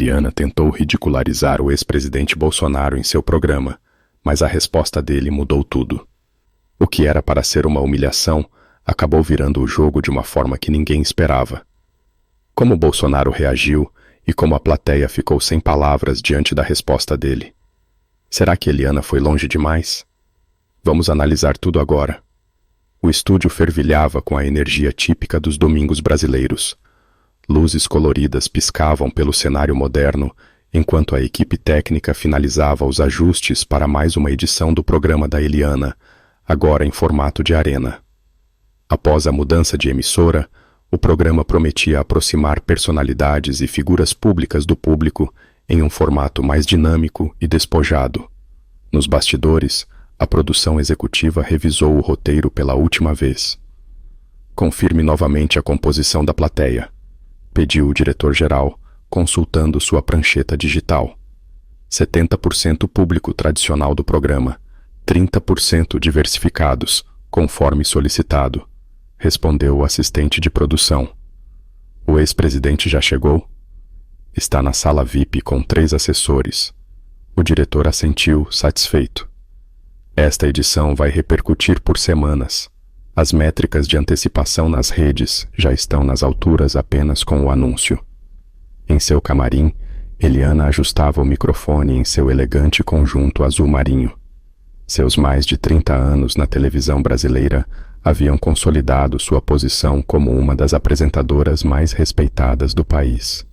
Eliana tentou ridicularizar o ex-presidente Bolsonaro em seu programa, mas a resposta dele mudou tudo. O que era para ser uma humilhação acabou virando o jogo de uma forma que ninguém esperava. Como Bolsonaro reagiu e como a plateia ficou sem palavras diante da resposta dele. Será que Eliana foi longe demais? Vamos analisar tudo agora. O estúdio fervilhava com a energia típica dos domingos brasileiros. Luzes coloridas piscavam pelo cenário moderno, enquanto a equipe técnica finalizava os ajustes para mais uma edição do programa da Eliana, agora em formato de arena. Após a mudança de emissora, o programa prometia aproximar personalidades e figuras públicas do público em um formato mais dinâmico e despojado. Nos bastidores, a produção executiva revisou o roteiro pela última vez. Confirme novamente a composição da plateia, pediu o diretor-geral, consultando sua prancheta digital. 70% público tradicional do programa, 30% diversificados, conforme solicitado, respondeu o assistente de produção. O ex-presidente já chegou? Está na sala VIP com 3 assessores. O diretor assentiu, satisfeito. Esta edição vai repercutir por semanas. As métricas de antecipação nas redes já estão nas alturas apenas com o anúncio. Em seu camarim, Eliana ajustava o microfone em seu elegante conjunto azul marinho. Seus mais de 30 anos na televisão brasileira haviam consolidado sua posição como uma das apresentadoras mais respeitadas do país.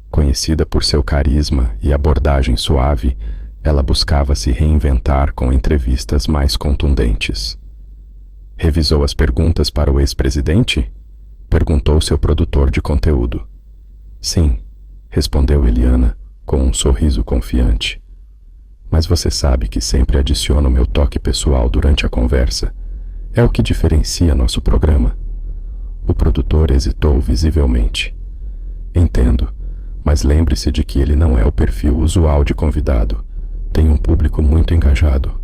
Conhecida por seu carisma e abordagem suave, ela buscava se reinventar com entrevistas mais contundentes. Revisou as perguntas para o ex-presidente? Perguntou seu produtor de conteúdo. Sim, respondeu Eliana com um sorriso confiante. Mas você sabe que sempre adiciono meu toque pessoal durante a conversa. É o que diferencia nosso programa. O produtor hesitou visivelmente. Entendo, mas lembre-se de que ele não é o perfil usual de convidado. Tem um público muito engajado.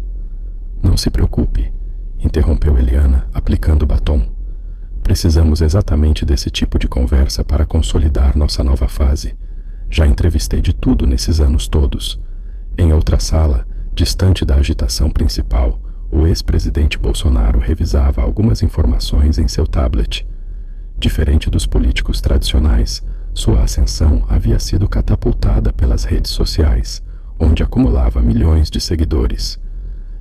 Não se preocupe, interrompeu Eliana, aplicando batom. Precisamos exatamente desse tipo de conversa para consolidar nossa nova fase. Já entrevistei de tudo nesses anos todos. Em outra sala, distante da agitação principal, o ex-presidente Bolsonaro revisava algumas informações em seu tablet. Diferente dos políticos tradicionais, sua ascensão havia sido catapultada pelas redes sociais, onde acumulava milhões de seguidores.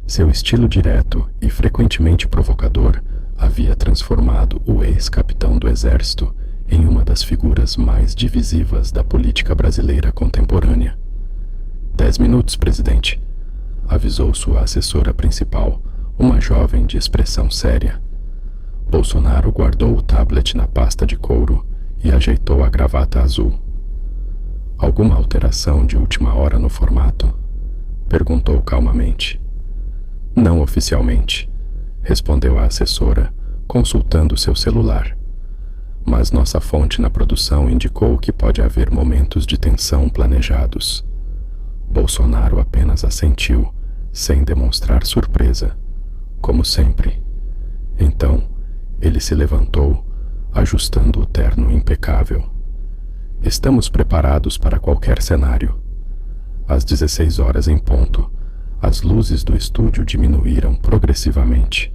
Seu estilo direto e frequentemente provocador havia transformado o ex-capitão do Exército em uma das figuras mais divisivas da política brasileira contemporânea. 10 minutos, presidente, avisou sua assessora principal, uma jovem de expressão séria. Bolsonaro guardou o tablet na pasta de couro e ajeitou a gravata azul. Alguma alteração de última hora no formato? Perguntou calmamente. Não oficialmente, respondeu a assessora, consultando seu celular. Mas nossa fonte na produção indicou que pode haver momentos de tensão planejados. Bolsonaro apenas assentiu, sem demonstrar surpresa, como sempre. Então, ele se levantou, ajustando o terno impecável. Estamos preparados para qualquer cenário. Às 16 horas em ponto, as luzes do estúdio diminuíram progressivamente.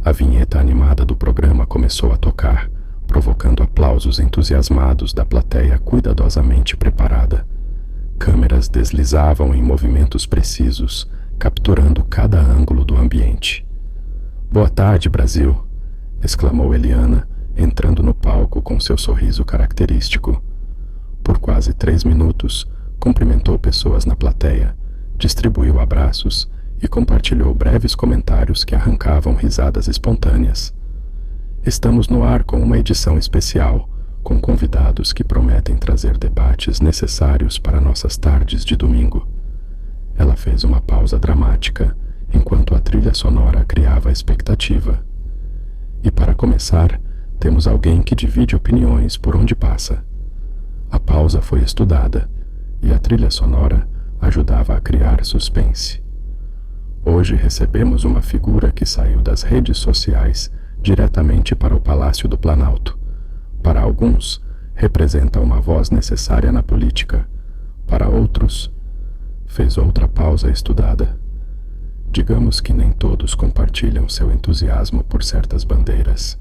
A vinheta animada do programa começou a tocar, provocando aplausos entusiasmados da plateia cuidadosamente preparada. Câmeras deslizavam em movimentos precisos, capturando cada ângulo do ambiente. Boa tarde, Brasil! Exclamou Eliana, entrando no palco com seu sorriso característico. Por quase 3 minutos, cumprimentou pessoas na plateia, distribuiu abraços e compartilhou breves comentários que arrancavam risadas espontâneas. Estamos no ar com uma edição especial, com convidados que prometem trazer debates necessários para nossas tardes de domingo. Ela fez uma pausa dramática, enquanto a trilha sonora criava expectativa. E para começar, temos alguém que divide opiniões por onde passa. A pausa foi estudada, e a trilha sonora ajudava a criar suspense. Hoje recebemos uma figura que saiu das redes sociais diretamente para o Palácio do Planalto. Para alguns, representa uma voz necessária na política, Para outros, fez outra pausa estudada. Digamos que nem todos compartilham seu entusiasmo por certas bandeiras.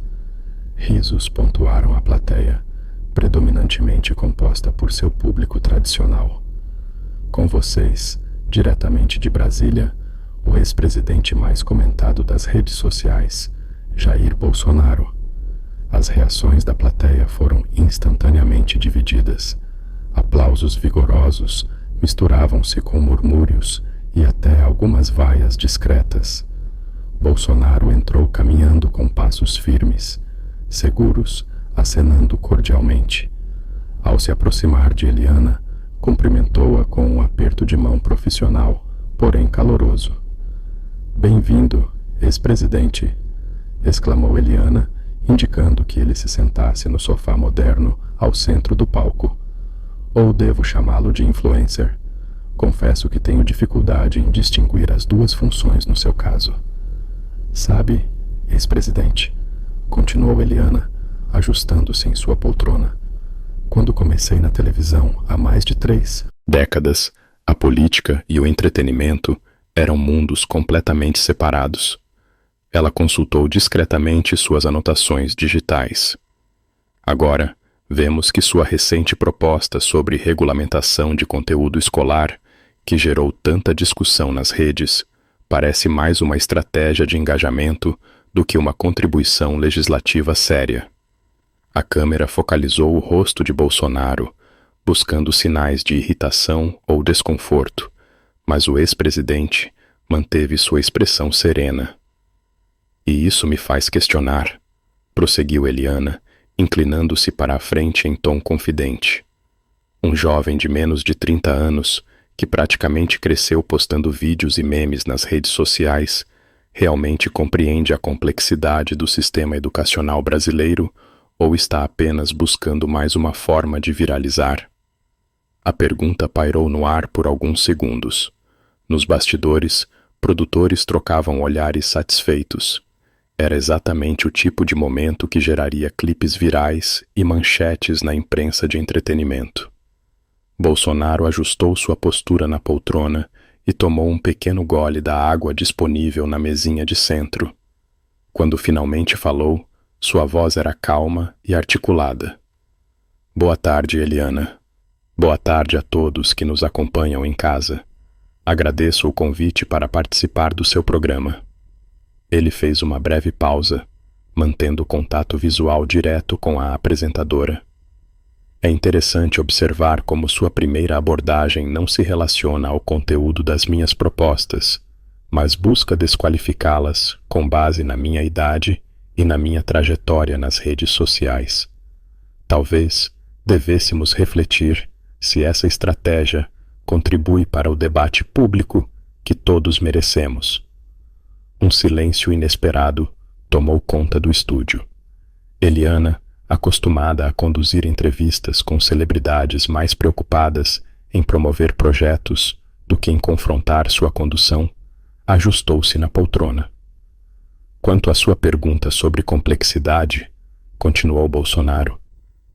Risos pontuaram a plateia, predominantemente composta por seu público tradicional. Com vocês, diretamente de Brasília, o ex-presidente mais comentado das redes sociais, Jair Bolsonaro. As reações da plateia foram instantaneamente divididas. Aplausos vigorosos misturavam-se com murmúrios e até algumas vaias discretas. Bolsonaro entrou caminhando com passos firmes, seguros, acenando cordialmente. Ao se aproximar de Eliana, cumprimentou-a com um aperto de mão profissional, porém caloroso. "Bem-vindo, ex-presidente", exclamou Eliana, indicando que ele se sentasse no sofá moderno ao centro do palco. "Ou devo chamá-lo de influencer? Confesso que tenho dificuldade em distinguir as duas funções no seu caso." "Sabe, ex-presidente", continuou Eliana, ajustando-se em sua poltrona, "quando comecei na televisão há mais de 3 décadas, a política e o entretenimento eram mundos completamente separados." Ela consultou discretamente suas anotações digitais. Agora, vemos que sua recente proposta sobre regulamentação de conteúdo escolar, que gerou tanta discussão nas redes, parece mais uma estratégia de engajamento do que uma contribuição legislativa séria. A câmera focalizou o rosto de Bolsonaro, buscando sinais de irritação ou desconforto, mas o ex-presidente manteve sua expressão serena. "E isso me faz questionar", prosseguiu Eliana, inclinando-se para a frente em tom confidente. Um jovem de menos de 30 anos, que praticamente cresceu postando vídeos e memes nas redes sociais, realmente compreende a complexidade do sistema educacional brasileiro ou está apenas buscando mais uma forma de viralizar? A pergunta pairou no ar por alguns segundos. Nos bastidores, produtores trocavam olhares satisfeitos. Era exatamente o tipo de momento que geraria clipes virais e manchetes na imprensa de entretenimento. Bolsonaro ajustou sua postura na poltrona e tomou um pequeno gole da água disponível na mesinha de centro. Quando finalmente falou, sua voz era calma e articulada. "Boa tarde, Eliana. Boa tarde a todos que nos acompanham em casa. Agradeço o convite para participar do seu programa." Ele fez uma breve pausa, mantendo contato visual direto com a apresentadora. É interessante observar como sua primeira abordagem não se relaciona ao conteúdo das minhas propostas, mas busca desqualificá-las com base na minha idade e na minha trajetória nas redes sociais. Talvez devêssemos refletir se essa estratégia contribui para o debate público que todos merecemos. Um silêncio inesperado tomou conta do estúdio. Eliana, acostumada a conduzir entrevistas com celebridades mais preocupadas em promover projetos do que em confrontar sua condução, ajustou-se na poltrona. "Quanto à sua pergunta sobre complexidade", continuou Bolsonaro,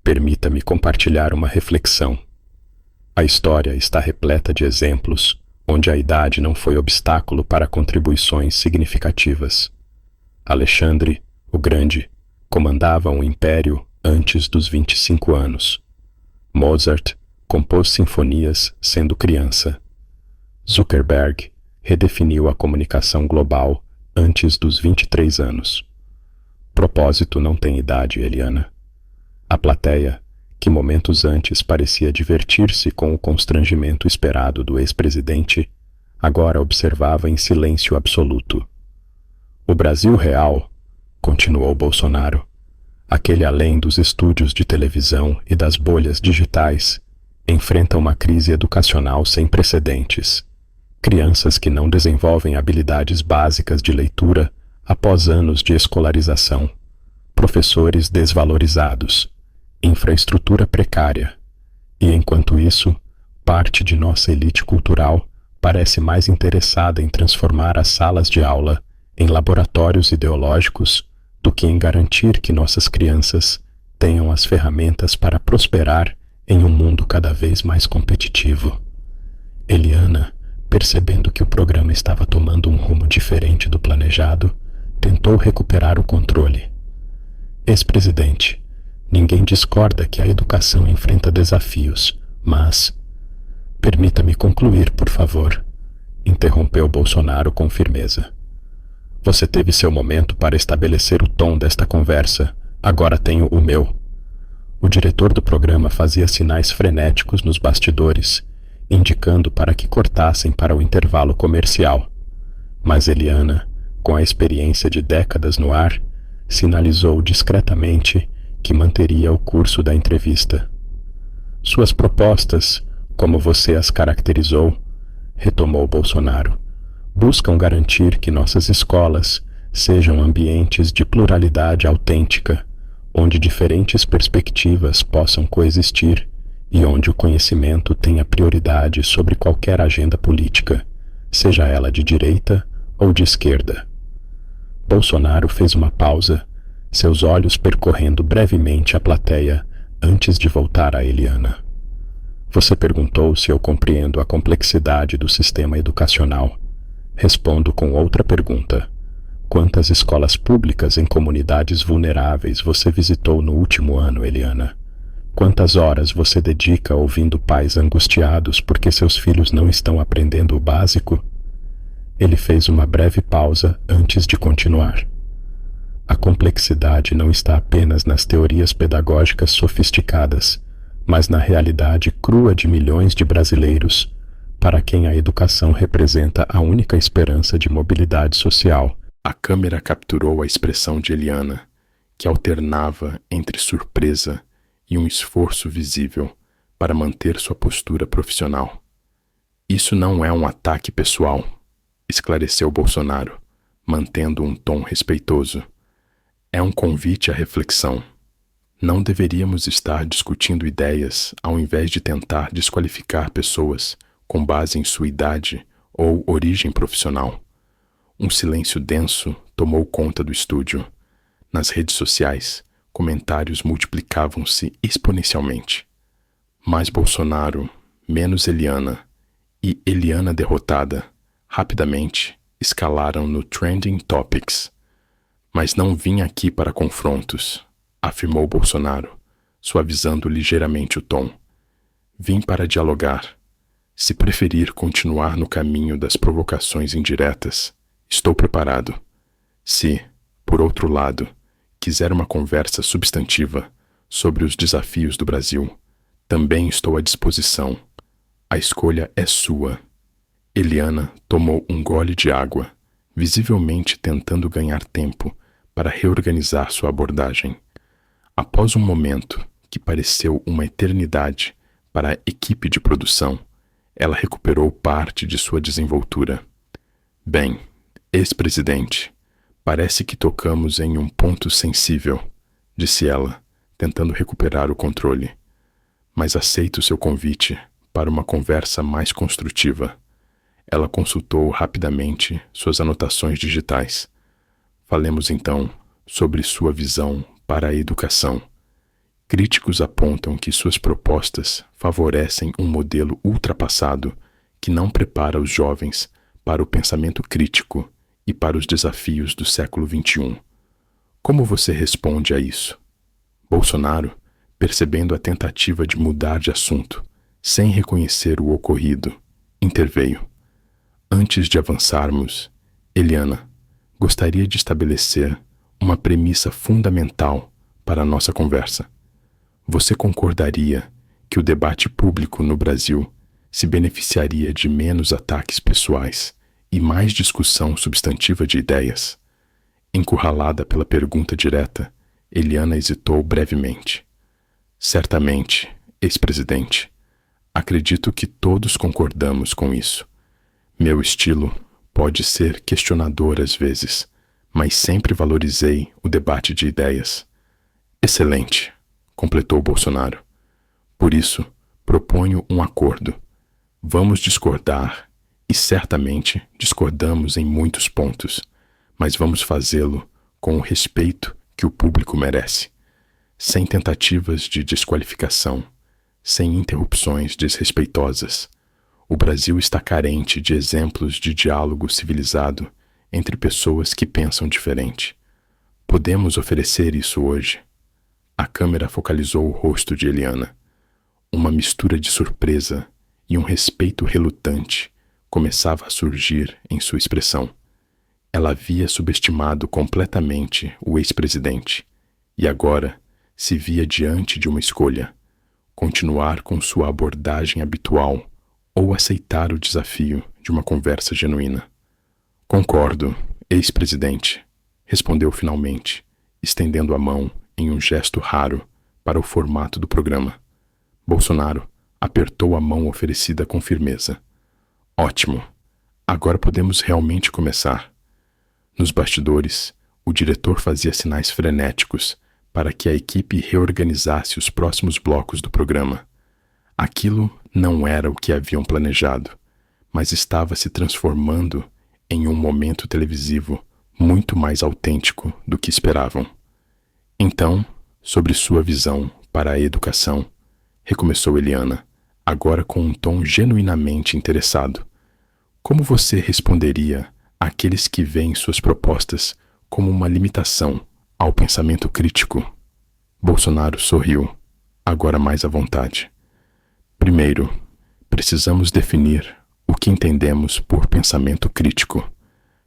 "permita-me compartilhar uma reflexão. A história está repleta de exemplos onde a idade não foi obstáculo para contribuições significativas. Alexandre, o Grande, comandava um império antes dos 25 anos. Mozart compôs sinfonias sendo criança. Zuckerberg redefiniu a comunicação global antes dos 23 anos. Propósito não tem idade, Eliana. A plateia, que momentos antes parecia divertir-se com o constrangimento esperado do ex-presidente, agora observava em silêncio absoluto. "O Brasil real", continuou Bolsonaro, "aquele além dos estúdios de televisão e das bolhas digitais, enfrenta uma crise educacional sem precedentes. Crianças que não desenvolvem habilidades básicas de leitura após anos de escolarização, professores desvalorizados, infraestrutura precária, e enquanto isso, parte de nossa elite cultural parece mais interessada em transformar as salas de aula em laboratórios ideológicos do que em garantir que nossas crianças tenham as ferramentas para prosperar em um mundo cada vez mais competitivo." Eliana, percebendo que o programa estava tomando um rumo diferente do planejado, tentou recuperar o controle. Ex-presidente, ninguém discorda que a educação enfrenta desafios, mas... Permita-me concluir, por favor, interrompeu Bolsonaro com firmeza. Você teve seu momento para estabelecer o tom desta conversa, agora tenho o meu. O diretor do programa fazia sinais frenéticos nos bastidores, indicando para que cortassem para o intervalo comercial. Mas Eliana, com a experiência de décadas no ar, sinalizou discretamente que manteria o curso da entrevista. Suas propostas, como você as caracterizou, retomou Bolsonaro, buscam garantir que nossas escolas sejam ambientes de pluralidade autêntica, onde diferentes perspectivas possam coexistir e onde o conhecimento tenha prioridade sobre qualquer agenda política, seja ela de direita ou de esquerda. Bolsonaro fez uma pausa, seus olhos percorrendo brevemente a plateia antes de voltar a Eliana. Você perguntou se eu compreendo a complexidade do sistema educacional. Respondo com outra pergunta. Quantas escolas públicas em comunidades vulneráveis você visitou no último ano, Eliana? Quantas horas você dedica ouvindo pais angustiados porque seus filhos não estão aprendendo o básico? Ele fez uma breve pausa antes de continuar. A complexidade não está apenas nas teorias pedagógicas sofisticadas, mas na realidade crua de milhões de brasileiros, para quem a educação representa a única esperança de mobilidade social. A câmera capturou a expressão de Eliana, que alternava entre surpresa e um esforço visível para manter sua postura profissional. Isso não é um ataque pessoal, esclareceu Bolsonaro, mantendo um tom respeitoso. É um convite à reflexão. Não deveríamos estar discutindo ideias ao invés de tentar desqualificar pessoas com base em sua idade ou origem profissional. Um silêncio denso tomou conta do estúdio. Nas redes sociais, comentários multiplicavam-se exponencialmente. Mais Bolsonaro, menos Eliana e Eliana derrotada, rapidamente escalaram no Trending Topics. Mas não vim aqui para confrontos, afirmou Bolsonaro, suavizando ligeiramente o tom. Vim para dialogar. Se preferir continuar no caminho das provocações indiretas, estou preparado. Se, por outro lado, quiser uma conversa substantiva sobre os desafios do Brasil, também estou à disposição. A escolha é sua. Eliana tomou um gole de água, visivelmente tentando ganhar tempo para reorganizar sua abordagem. Após um momento que pareceu uma eternidade para a equipe de produção, ela recuperou parte de sua desenvoltura. Bem, ex-presidente, parece que tocamos em um ponto sensível, disse ela, tentando recuperar o controle. Mas aceito seu convite para uma conversa mais construtiva. Ela consultou rapidamente suas anotações digitais. Falemos então sobre sua visão para a educação. Críticos apontam que suas propostas favorecem um modelo ultrapassado que não prepara os jovens para o pensamento crítico e para os desafios do século XXI. Como você responde a isso? Bolsonaro, percebendo a tentativa de mudar de assunto, sem reconhecer o ocorrido, interveio. Antes de avançarmos, Eliana, gostaria de estabelecer uma premissa fundamental para a nossa conversa. Você concordaria que o debate público no Brasil se beneficiaria de menos ataques pessoais e mais discussão substantiva de ideias? Encurralada pela pergunta direta, Eliana hesitou brevemente. Certamente, ex-presidente, acredito que todos concordamos com isso. Meu estilo pode ser questionador às vezes, mas sempre valorizei o debate de ideias. Excelente, completou Bolsonaro. Por isso, proponho um acordo. Vamos discordar, e certamente discordamos em muitos pontos, mas vamos fazê-lo com o respeito que o público merece, sem tentativas de desqualificação, sem interrupções desrespeitosas. O Brasil está carente de exemplos de diálogo civilizado entre pessoas que pensam diferente. Podemos oferecer isso hoje? A câmera focalizou o rosto de Eliana. Uma mistura de surpresa e um respeito relutante começava a surgir em sua expressão. Ela havia subestimado completamente o ex-presidente e agora se via diante de uma escolha: continuar com sua abordagem habitual ou aceitar o desafio de uma conversa genuína. Concordo, ex-presidente, respondeu finalmente, estendendo a mão em um gesto raro para o formato do programa. Bolsonaro apertou a mão oferecida com firmeza. Ótimo, agora podemos realmente começar. Nos bastidores, o diretor fazia sinais frenéticos para que a equipe reorganizasse os próximos blocos do programa. Aquilo não era o que haviam planejado, mas estava se transformando em um momento televisivo muito mais autêntico do que esperavam. Então, sobre sua visão para a educação, recomeçou Eliana, agora com um tom genuinamente interessado. Como você responderia àqueles que veem suas propostas como uma limitação ao pensamento crítico? Bolsonaro sorriu, agora mais à vontade. Primeiro, precisamos definir o que entendemos por pensamento crítico.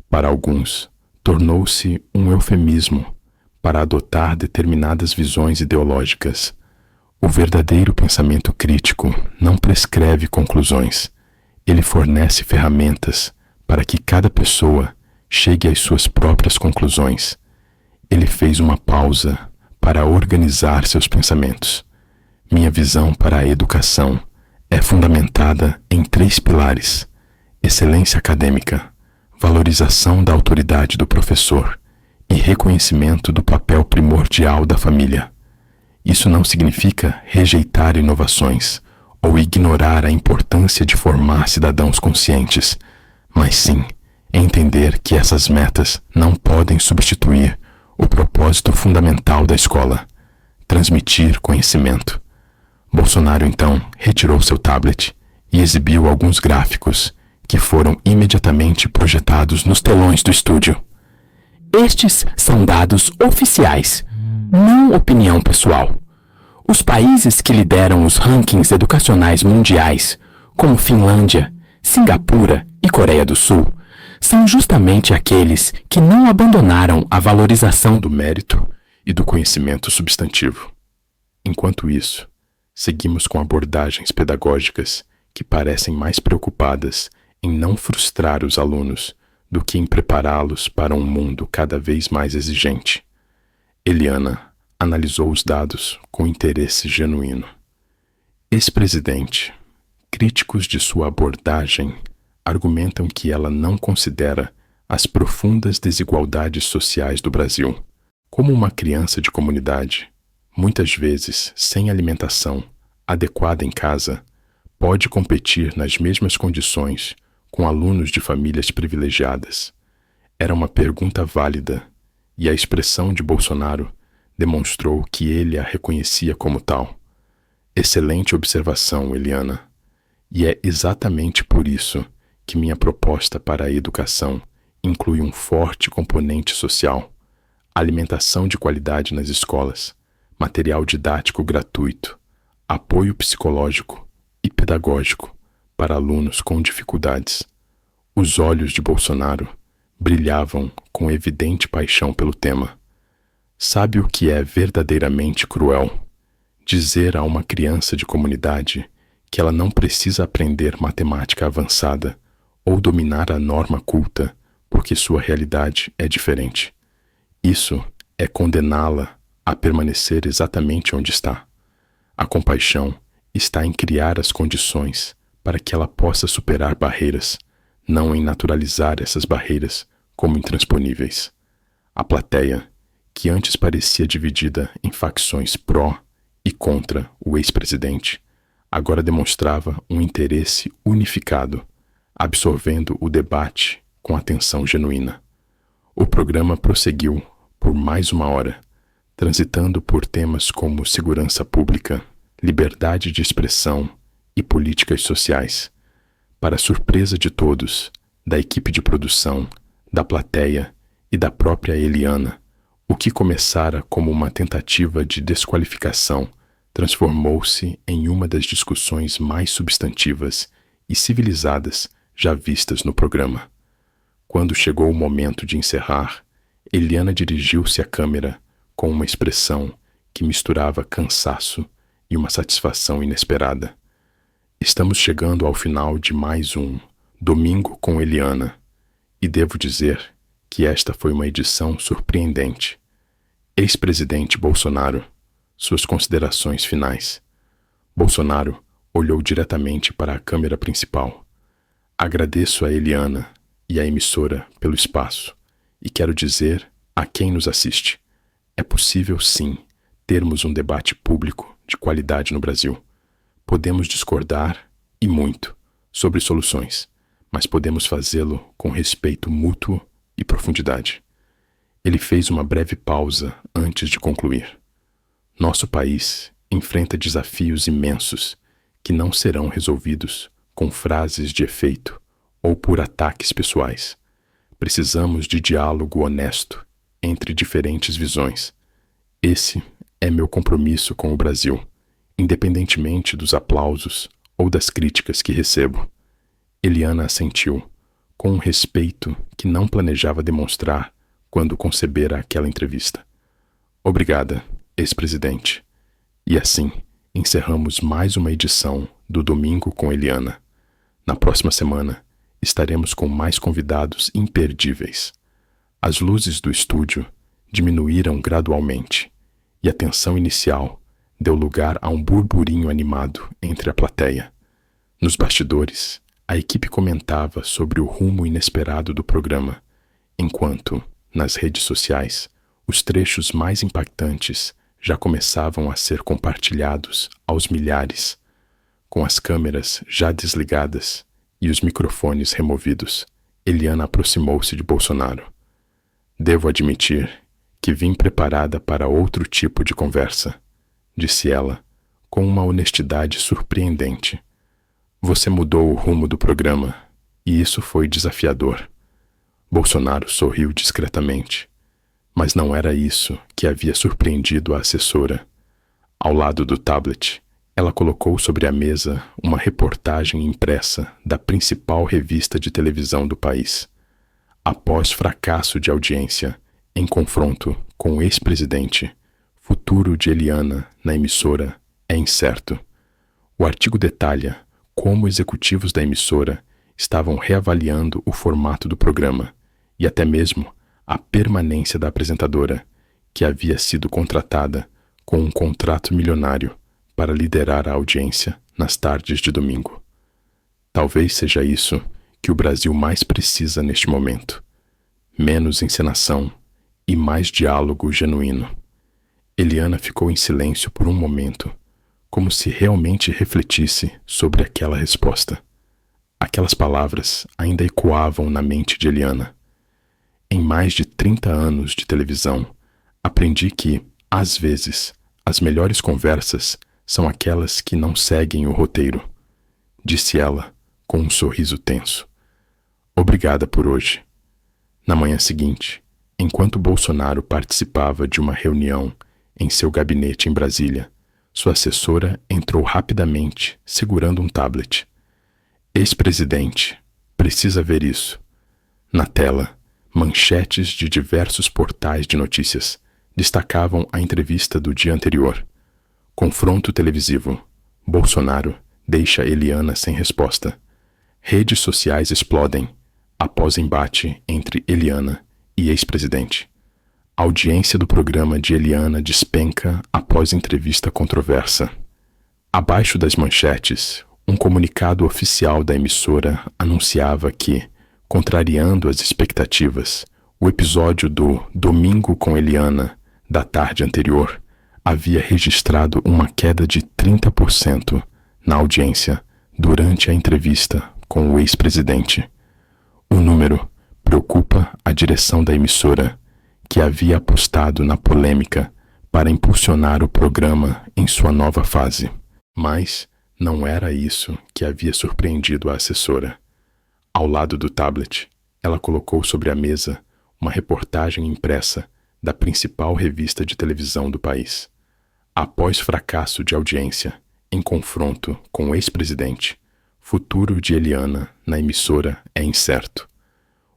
Para alguns, tornou-se um eufemismo para adotar determinadas visões ideológicas. O verdadeiro pensamento crítico não prescreve conclusões. Ele fornece ferramentas para que cada pessoa chegue às suas próprias conclusões. Ele fez uma pausa para organizar seus pensamentos. Minha visão para a educação é fundamentada em 3 pilares: excelência acadêmica, valorização da autoridade do professor e reconhecimento do papel primordial da família. Isso não significa rejeitar inovações ou ignorar a importância de formar cidadãos conscientes, mas sim entender que essas metas não podem substituir o propósito fundamental da escola: transmitir conhecimento. Bolsonaro, então, retirou seu tablet e exibiu alguns gráficos que foram imediatamente projetados nos telões do estúdio. Estes são dados oficiais, não opinião pessoal. Os países que lideram os rankings educacionais mundiais, como Finlândia, Singapura e Coreia do Sul, são justamente aqueles que não abandonaram a valorização do mérito e do conhecimento substantivo. Enquanto isso, seguimos com abordagens pedagógicas que parecem mais preocupadas em não frustrar os alunos do que em prepará-los para um mundo cada vez mais exigente. Eliana analisou os dados com interesse genuíno. Ex-presidente, críticos de sua abordagem argumentam que ela não considera as profundas desigualdades sociais do Brasil. Como uma criança de comunidade, muitas vezes sem alimentação adequada em casa, pode competir nas mesmas condições com alunos de famílias privilegiadas? Era uma pergunta válida, e a expressão de Bolsonaro demonstrou que ele a reconhecia como tal. Excelente observação, Eliana. E é exatamente por isso que minha proposta para a educação inclui um forte componente social: alimentação de qualidade nas escolas, material didático gratuito, apoio psicológico e pedagógico para alunos com dificuldades. Os olhos de Bolsonaro brilhavam com evidente paixão pelo tema. Sabe o que é verdadeiramente cruel? Dizer a uma criança de comunidade que ela não precisa aprender matemática avançada ou dominar a norma culta porque sua realidade é diferente. Isso é condená-la a permanecer exatamente onde está. A compaixão está em criar as condições para que ela possa superar barreiras, não em naturalizar essas barreiras como intransponíveis. A plateia, que antes parecia dividida em facções pró e contra o ex-presidente, agora demonstrava um interesse unificado, absorvendo o debate com atenção genuína. O programa prosseguiu por mais 1 hora, transitando por temas como segurança pública, liberdade de expressão e políticas sociais. Para surpresa de todos, da equipe de produção, da plateia e da própria Eliana, o que começara como uma tentativa de desqualificação transformou-se em uma das discussões mais substantivas e civilizadas já vistas no programa. Quando chegou o momento de encerrar, Eliana dirigiu-se à câmera com uma expressão que misturava cansaço e uma satisfação inesperada. Estamos chegando ao final de mais um Domingo com Eliana, e devo dizer que esta foi uma edição surpreendente. Ex-presidente Bolsonaro, suas considerações finais. Bolsonaro olhou diretamente para a câmera principal. Agradeço a Eliana e à emissora pelo espaço, e quero dizer a quem nos assiste: é possível sim termos um debate público de qualidade no Brasil. Podemos discordar, e muito, sobre soluções, mas podemos fazê-lo com respeito mútuo e profundidade. Ele fez uma breve pausa antes de concluir. Nosso país enfrenta desafios imensos que não serão resolvidos com frases de efeito ou por ataques pessoais. Precisamos de diálogo honesto entre diferentes visões. Esse é meu compromisso com o Brasil, independentemente dos aplausos ou das críticas que recebo. Eliana assentiu, com um respeito que não planejava demonstrar quando concebera aquela entrevista. Obrigada, ex-presidente. E assim, encerramos mais uma edição do Domingo com Eliana. Na próxima semana, estaremos com mais convidados imperdíveis. As luzes do estúdio diminuíram gradualmente, e a tensão inicial deu lugar a um burburinho animado entre a plateia. Nos bastidores, a equipe comentava sobre o rumo inesperado do programa, enquanto, nas redes sociais, os trechos mais impactantes já começavam a ser compartilhados aos milhares. Com as câmeras já desligadas e os microfones removidos, Eliana aproximou-se de Bolsonaro. Devo admitir que vim preparada para outro tipo de conversa, disse ela, com uma honestidade surpreendente. Você mudou o rumo do programa, e isso foi desafiador. Bolsonaro sorriu discretamente, mas não era isso que havia surpreendido a assessora. Ao lado do tablet, ela colocou sobre a mesa uma reportagem impressa da principal revista de televisão do país. Após fracasso de audiência, em confronto com o ex-presidente, futuro de Eliana na emissora é incerto. O artigo detalha como executivos da emissora estavam reavaliando o formato do programa e até mesmo a permanência da apresentadora, que havia sido contratada com um contrato milionário para liderar a audiência nas tardes de domingo. Talvez seja isso que o Brasil mais precisa neste momento: menos encenação e mais diálogo genuíno. Eliana ficou em silêncio por um momento, como se realmente refletisse sobre aquela resposta. Aquelas palavras ainda ecoavam na mente de Eliana. Em mais de 30 anos de televisão, aprendi que, às vezes, as melhores conversas são aquelas que não seguem o roteiro, disse ela, com um sorriso tenso. Obrigada por hoje. Na manhã seguinte, enquanto Bolsonaro participava de uma reunião em seu gabinete em Brasília, sua assessora entrou rapidamente, segurando um tablet. Ex-presidente, precisa ver isso. Na tela, manchetes de diversos portais de notícias destacavam a entrevista do dia anterior. Confronto televisivo. Bolsonaro deixa Eliana sem resposta. Redes sociais explodem após embate entre Eliana e ex-presidente. A audiência do programa de Eliana despenca após entrevista controversa. Abaixo das manchetes, um comunicado oficial da emissora anunciava que, contrariando as expectativas, o episódio do Domingo com Eliana, da tarde anterior, havia registrado uma queda de 30% na audiência durante a entrevista com o ex-presidente. O número preocupa a direção da emissora, que havia apostado na polêmica para impulsionar o programa em sua nova fase. Mas Não era isso que havia surpreendido a assessora. Ao lado do tablet, ela colocou sobre a mesa uma reportagem impressa da principal revista de televisão do país. Após fracasso de audiência, em confronto com o ex-presidente, futuro de Eliana na emissora é incerto.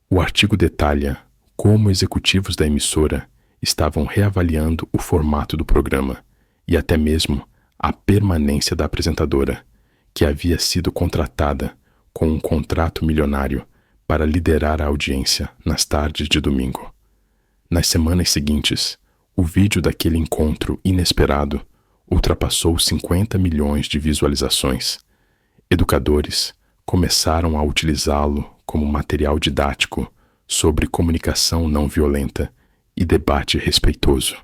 O artigo detalha como executivos da emissora estavam reavaliando o formato do programa e até mesmo a permanência da apresentadora, que havia sido contratada com um contrato milionário para liderar a audiência nas tardes de domingo. Nas semanas seguintes, o vídeo daquele encontro inesperado ultrapassou 50 milhões de visualizações. Educadores começaram a utilizá-lo como material didático sobre comunicação não violenta e debate respeitoso.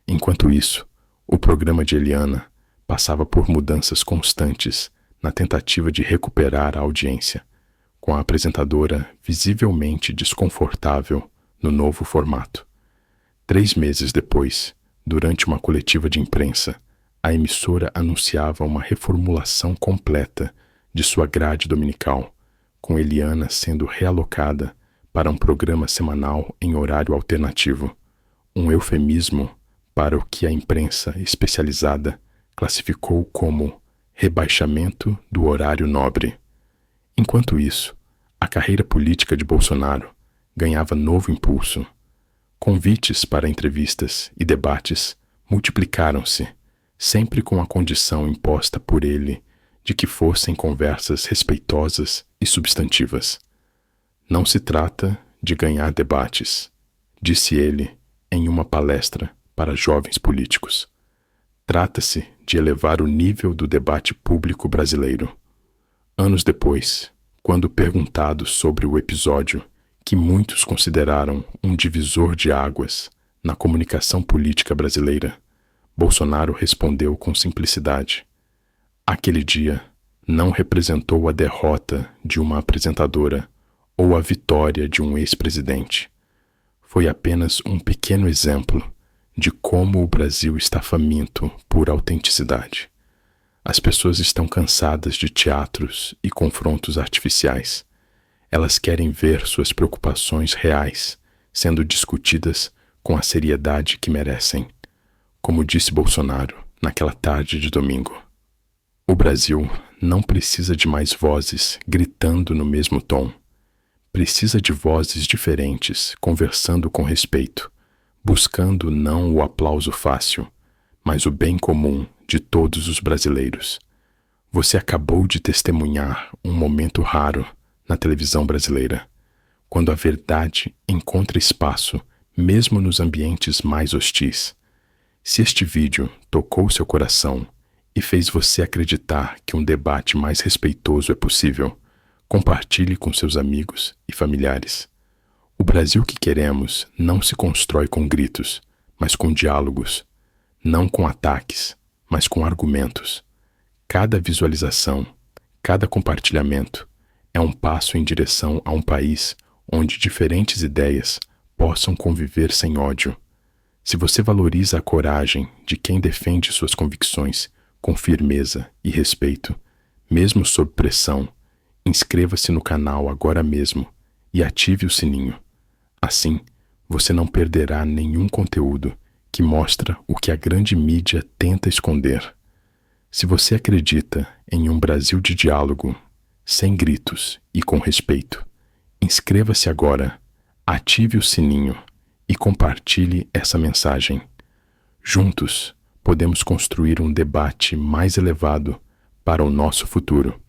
Enquanto isso, o programa de Eliana passava por mudanças constantes na tentativa de recuperar a audiência, com a apresentadora visivelmente desconfortável no novo formato. 3 meses depois, durante uma coletiva de imprensa, a emissora anunciava uma reformulação completa de sua grade dominical, com Eliana sendo realocada para um programa semanal em horário alternativo, um eufemismo para o que a imprensa especializada classificou como rebaixamento do horário nobre. Enquanto isso, a carreira política de Bolsonaro ganhava novo impulso. Convites para entrevistas e debates multiplicaram-se, sempre com a condição imposta por ele de que fossem conversas respeitosas e substantivas. Não se trata de ganhar debates, disse ele em uma palestra para jovens políticos. Trata-se de elevar o nível do debate público brasileiro. Anos depois, quando perguntado sobre o episódio que muitos consideraram um divisor de águas na comunicação política brasileira, Bolsonaro respondeu com simplicidade: aquele dia não representou a derrota de uma apresentadora ou a vitória de um ex-presidente. Foi apenas um pequeno exemplo de como o Brasil está faminto por autenticidade. As pessoas estão cansadas de teatros e confrontos artificiais. Elas querem ver suas preocupações reais sendo discutidas com a seriedade que merecem. Como disse Bolsonaro naquela tarde de domingo, o Brasil não precisa de mais vozes gritando no mesmo tom. Precisa de vozes diferentes conversando com respeito, buscando não o aplauso fácil, mas o bem comum de todos os brasileiros. Você acabou de testemunhar um momento raro na televisão brasileira, quando a verdade encontra espaço mesmo nos ambientes mais hostis. Se este vídeo tocou seu coração e fez você acreditar que um debate mais respeitoso é possível, compartilhe com seus amigos e familiares. O Brasil que queremos não se constrói com gritos, mas com diálogos, não com ataques, mas com argumentos. Cada visualização, cada compartilhamento é um passo em direção a um país onde diferentes ideias possam conviver sem ódio. Se você valoriza a coragem de quem defende suas convicções com firmeza e respeito, mesmo sob pressão, inscreva-se no canal agora mesmo e ative o sininho. Assim, você não perderá nenhum conteúdo que mostra o que a grande mídia tenta esconder. Se você acredita em um Brasil de diálogo, sem gritos e com respeito, inscreva-se agora, ative o sininho e compartilhe essa mensagem. Juntos, podemos construir um debate mais elevado para o nosso futuro.